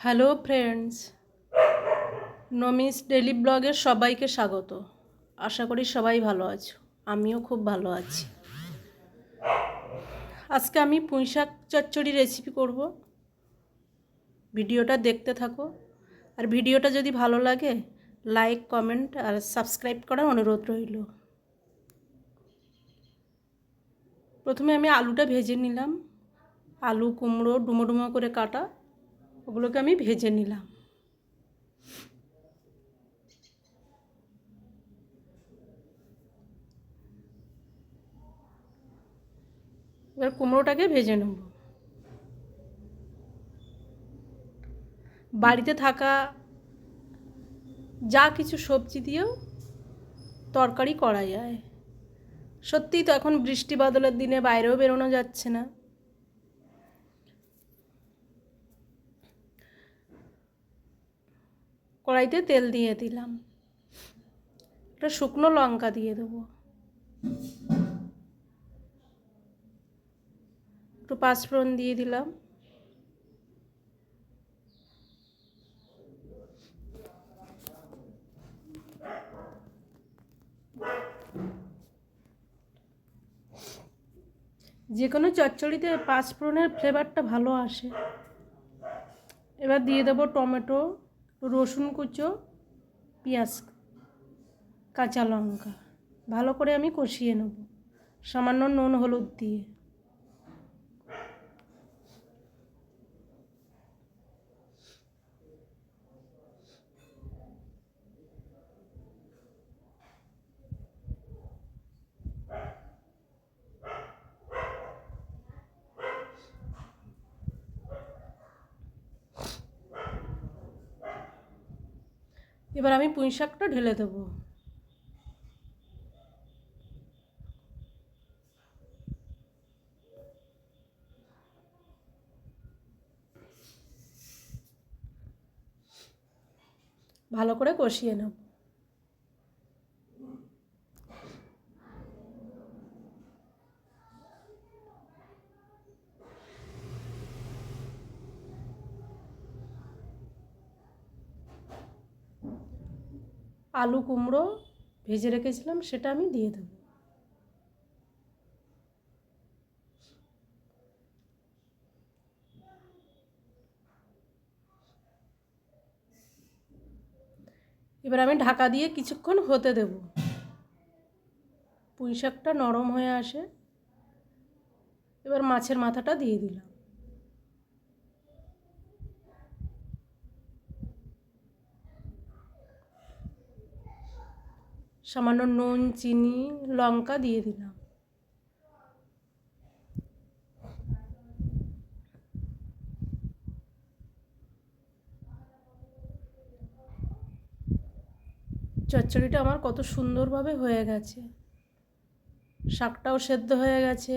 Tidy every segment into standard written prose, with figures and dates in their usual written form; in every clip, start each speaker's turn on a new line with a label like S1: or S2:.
S1: Hello friends, নমিস daily ব্লগের সবাইকে স্বাগত। আশা করি সবাই ভালো আছো, আমিও খুব ভালো আছি। আজকে আমি পুঁইশাক চচ্চড়ি রেসিপি করব। ভিডিওটা দেখতে থাকো, আর ভিডিওটা যদি ভালো লাগে লাইক, কমেন্ট আর সাবস্ক্রাইব করার অনুরোধ রইল। প্রথমে আমি আলুটা ভেজে নিলাম। আলু, কুমড়ো ডুমো ডুমো করে কাটা, ওগুলোকে আমি ভেজে নিলাম। এবার কুমড়োটাকে ভেজে নেব। বাড়িতে থাকা যা কিছু সবজি দিয়েও তরকারি করা যায়। সত্যিই তো এখন বৃষ্টি বাদলের দিনে বাইরেও বেরোনো যাচ্ছে না। কড়াইতে তেল দিয়ে দিলাম, একটা শুকনো লঙ্কা দিয়ে দেবো, একটু পাঁচফোড়ন দিয়ে দিলাম, যে কোনো চচ্চড়িতে পাঁচফোড়নের ফ্লেভারটা ভালো আসে। এবার দিয়ে দেবো টমেটো, রসুন কুচো, পেঁয়াজ, কাঁচা লঙ্কা। ভালো করে আমি কষিয়ে নেব সামান্য নুন হলুদ দিয়ে। এবার আমি পুঁই শাকটা ঢেলে দেবো। ভালো করে কষিয়ে নেব। আলু কুমড়ো ভেজে রেখেছিলাম, সেটা আমি দিয়ে দেবো। এবার আমি ঢাকা দিয়ে কিছুক্ষণ হতে দেব, পুঁই শাকটা নরম হয়ে আসে। এবার মাছের মাথাটা দিয়ে দিলাম, সামান্য নুন, চিনি, লঙ্কা দিয়ে দিলাম। চচ্চড়িটা আমার কত সুন্দরভাবে হয়ে গেছে, শাকটাও সেদ্ধ হয়ে গেছে,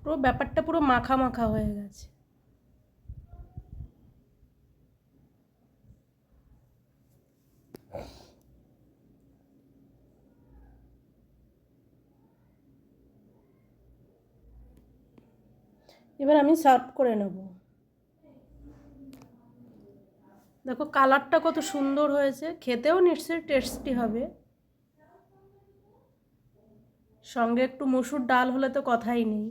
S1: পুরো ব্যাপারটা পুরো মাখা মাখা হয়ে গেছে। এবার আমি সার্ভ করে নেব। দেখো কালারটা কত সুন্দর হয়েছে, খেতেও নিশ্চয়ই টেস্টি হবে। সঙ্গে একটু মসুর ডাল হলে তো কথাই নেই।